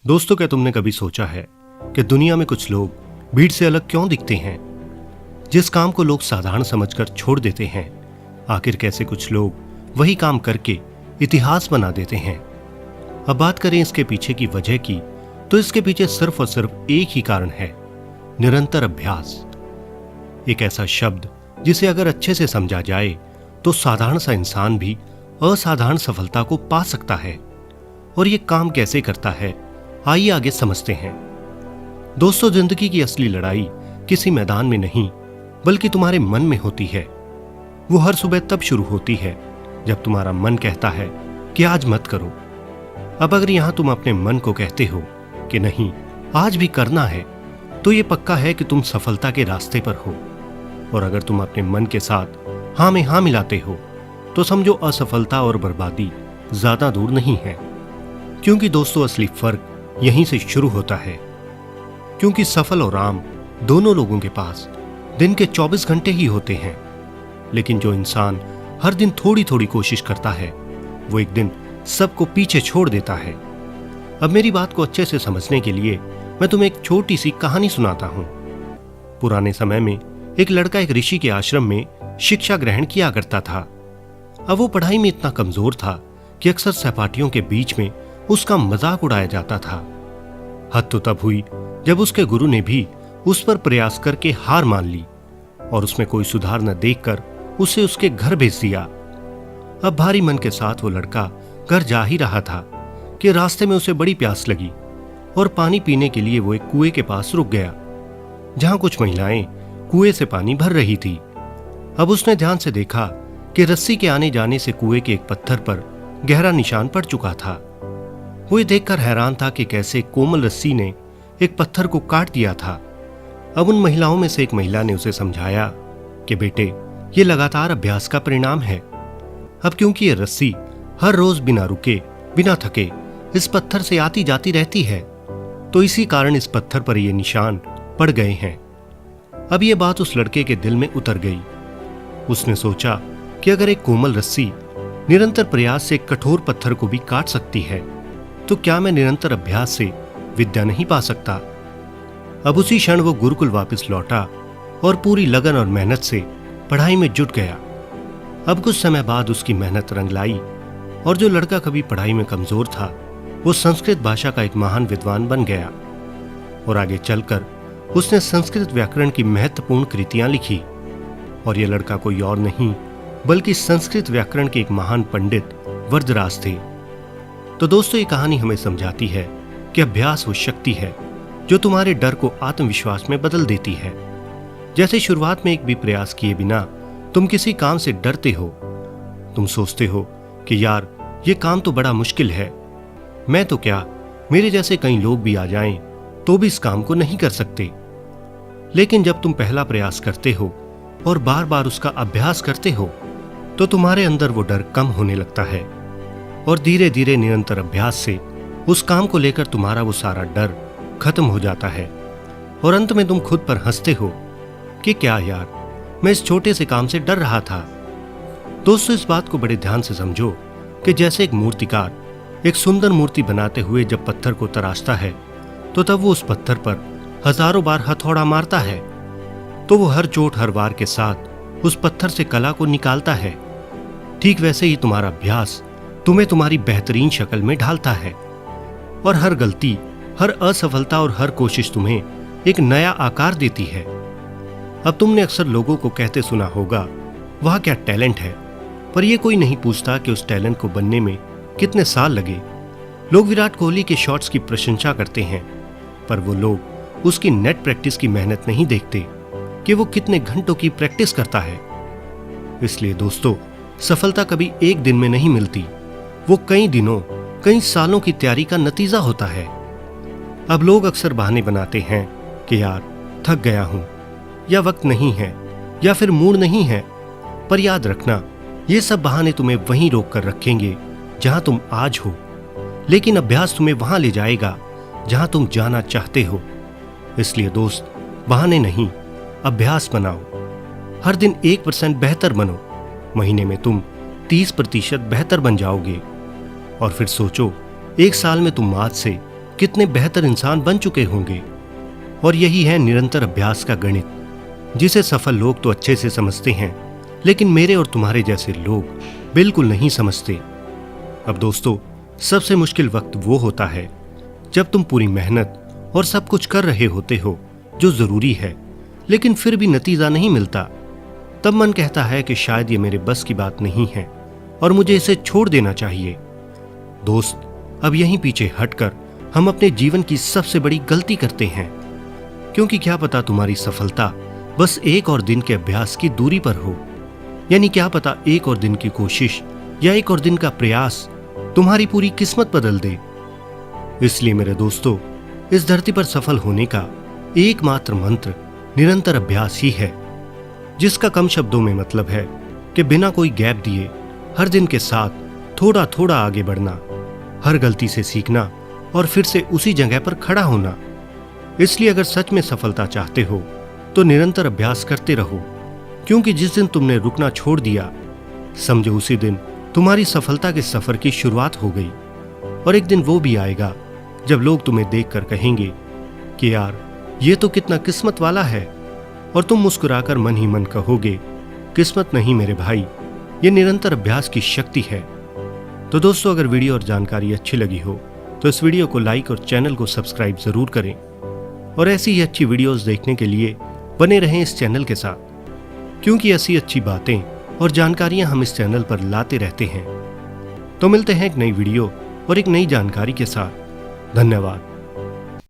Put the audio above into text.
दोस्तों, क्या तुमने कभी सोचा है कि दुनिया में कुछ लोग भीड़ से अलग क्यों दिखते हैं? जिस काम को लोग साधारण समझकर छोड़ देते हैं, आखिर कैसे कुछ लोग वही काम करके इतिहास बना देते हैं। अब बात करें इसके पीछे की वजह की, तो इसके पीछे सिर्फ और सिर्फ एक ही कारण है, निरंतर अभ्यास। एक ऐसा शब्द जिसे अगर अच्छे से समझा जाए तो साधारण सा इंसान भी असाधारण सफलता को पा सकता है। और ये काम कैसे करता है, आइए आगे समझते हैं। दोस्तों, जिंदगी की असली लड़ाई किसी मैदान में नहीं बल्कि तुम्हारे मन में होती है। वो हर सुबह तब शुरू होती है जब तुम्हारा मन कहता है कि आज मत करो। अब अगर यहां तुम अपने मन को कहते हो कि नहीं, आज भी करना है, तो ये पक्का है कि तुम सफलता के रास्ते पर हो। और अगर तुम अपने मन के साथ हाँ में हाँ मिलाते हो तो समझो असफलता और बर्बादी ज्यादा दूर नहीं है। क्योंकि दोस्तों, असली फर्क यहीं से शुरू होता है। क्योंकि सफल और आम दोनों लोगों के पास दिन के 24 घंटे ही होते हैं, लेकिन जो इंसान हर दिन थोड़ी थोड़ी कोशिश करता है वो एक दिन सबको पीछे छोड़ देता है। अब मेरी बात को अच्छे से समझने के लिए मैं तुम्हें एक छोटी सी कहानी सुनाता हूं। पुराने समय में एक लड़का एक ऋषि के आश्रम में शिक्षा ग्रहण किया करता था। अब वो पढ़ाई में इतना कमजोर था कि अक्सर सहपाठियों के बीच में उसका मजाक उड़ाया जाता था। हद तो तब हुई जब उसके गुरु ने भी उस पर प्रयास करके हार मान ली और उसमें कोई सुधार न देखकर उसे उसके घर भेज दिया। अब भारी मन के साथ वो लड़का घर जा ही रहा था कि रास्ते में उसे बड़ी प्यास लगी और पानी पीने के लिए वो एक कुएं के पास रुक गया, जहां कुछ महिलाएं कुएं से पानी भर रही थी। अब उसने ध्यान से देखा कि रस्सी के आने जाने से कुएं के एक पत्थर पर गहरा निशान पड़ चुका था। वो ये देखकर हैरान था कि कैसे कोमल रस्सी ने एक पत्थर को काट दिया था। अब उन महिलाओं में से एक महिला ने उसे समझाया कि बेटे, ये लगातार अभ्यास का परिणाम है। अब क्योंकि ये रस्सी हर रोज बिना रुके बिना थके इस पत्थर से आती जाती रहती है, तो इसी कारण इस पत्थर पर ये निशान पड़ गए हैं। अब ये बात उस लड़के के दिल में उतर गई। उसने सोचा कि अगर एक कोमल रस्सी निरंतर प्रयास से एक कठोर पत्थर को भी काट सकती है, तो क्या मैं निरंतर अभ्यास से विद्या नहीं पा सकता? अब उसी क्षण वो गुरुकुल वापस लौटा और पूरी लगन और मेहनत से पढ़ाई में जुट गया। अब कुछ समय बाद उसकी मेहनत रंग लाई और जो लड़का कभी पढ़ाई में कमजोर था, वो संस्कृत भाषा का एक महान विद्वान बन गया। और आगे चलकर उसने संस्कृत व्याकरण की महत्वपूर्ण कृतियां लिखी। और यह लड़का कोई और नहीं बल्कि संस्कृत व्याकरण के एक महान पंडित वरदराज थे। तो दोस्तों, ये कहानी हमें समझाती है कि अभ्यास वो शक्ति है जो तुम्हारे डर को आत्मविश्वास में बदल देती है। जैसे शुरुआत में एक भी प्रयास किए बिना तुम किसी काम से डरते हो। तुम सोचते हो कि यार, ये काम तो बड़ा मुश्किल है, मैं तो क्या, मेरे जैसे कई लोग भी आ जाएं तो भी इस काम को नहीं कर सकते। लेकिन जब तुम पहला प्रयास करते हो और बार बार उसका अभ्यास करते हो, तो तुम्हारे अंदर वो डर कम होने लगता है और धीरे धीरे निरंतर अभ्यास से उस काम को लेकर तुम्हारा वो सारा डर खत्म हो जाता है। और अंत में तुम खुद पर हंसते हो कि क्या यार, मैं इस छोटे से काम से डर रहा था। दोस्तों, इस बात को बड़े ध्यान से समझो कि जैसे एक मूर्तिकार एक सुंदर मूर्ति बनाते हुए जब पत्थर को तराशता है, तो तब वो उस पत्थर पर हजारों बार हथौड़ा मारता है, तो वो हर चोट हर वार के साथ उस पत्थर से कला को निकालता है। ठीक वैसे ही तुम्हारा अभ्यास तुम्हें तुम्हारी बेहतरीन शक्ल में ढालता है। और हर गलती, हर असफलता और हर कोशिश तुम्हें एक नया आकार देती है। अब तुमने अक्सर लोगों को कहते सुना होगा, वह क्या टैलेंट है, पर यह कोई नहीं पूछता कि उस टैलेंट को बनने में कितने साल लगे। लोग विराट कोहली के शॉट्स की प्रशंसा करते हैं, पर वो लोग उसकी नेट प्रैक्टिस की मेहनत नहीं देखते कि वो कितने घंटों की प्रैक्टिस करता है। इसलिए दोस्तों, सफलता कभी एक दिन में नहीं मिलती, वो कई दिनों कई सालों की तैयारी का नतीजा होता है। अब लोग अक्सर बहाने बनाते हैं कि यार, थक गया हूं, या वक्त नहीं है, या फिर मूड नहीं है। पर याद रखना, ये सब बहाने तुम्हें वहीं रोक कर रखेंगे जहां तुम आज हो, लेकिन अभ्यास तुम्हें वहां ले जाएगा जहां तुम जाना चाहते हो। इसलिए दोस्त, बहाने नहीं, अभ्यास बनाओ। हर दिन 1% बेहतर बनो। महीने में तुम 30% बेहतर बन जाओगे। और फिर सोचो, एक साल में तुम आज से कितने बेहतर इंसान बन चुके होंगे। और यही है निरंतर अभ्यास का गणित, जिसे सफल लोग तो अच्छे से समझते हैं, लेकिन मेरे और तुम्हारे जैसे लोग बिल्कुल नहीं समझते। अब दोस्तों, सबसे मुश्किल वक्त वो होता है जब तुम पूरी मेहनत और सब कुछ कर रहे होते हो जो जरूरी है, लेकिन फिर भी नतीजा नहीं मिलता। तब मन कहता है कि शायद ये मेरे बस की बात नहीं है और मुझे इसे छोड़ देना चाहिए। दोस्त, अब यहीं पीछे हटकर हम अपने जीवन की सबसे बड़ी गलती करते हैं, क्योंकि क्या पता तुम्हारी सफलता बस एक और दिन के अभ्यास की दूरी पर हो। यानी क्या पता एक और दिन की कोशिश या एक और दिन का प्रयास तुम्हारी पूरी किस्मत बदल दे। इसलिए मेरे दोस्तों, इस धरती पर सफल होने का एकमात्र मंत्र निरंतर अभ्यास ही है, जिसका कम शब्दों में मतलब है कि बिना कोई गैप दिए हर दिन के साथ थोड़ा थोड़ा आगे बढ़ना, हर गलती से सीखना और फिर से उसी जगह पर खड़ा होना। इसलिए अगर सच में सफलता चाहते हो तो निरंतर अभ्यास करते रहो, क्योंकि जिस दिन तुमने रुकना छोड़ दिया, समझो उसी दिन तुम्हारी सफलता के सफर की शुरुआत हो गई। और एक दिन वो भी आएगा जब लोग तुम्हें देखकर कहेंगे कि यार, ये तो कितना किस्मत वाला है, और तुम मुस्कुराकर मन ही मन कहोगे, किस्मत नहीं मेरे भाई, ये निरंतर अभ्यास की शक्ति है। तो दोस्तों, अगर वीडियो और जानकारी अच्छी लगी हो तो इस वीडियो को लाइक और चैनल को सब्सक्राइब जरूर करें, और ऐसी ही अच्छी वीडियोस देखने के लिए बने रहें इस चैनल के साथ, क्योंकि ऐसी अच्छी बातें और जानकारियां हम इस चैनल पर लाते रहते हैं। तो मिलते हैं एक नई वीडियो और एक नई जानकारी के साथ। धन्यवाद।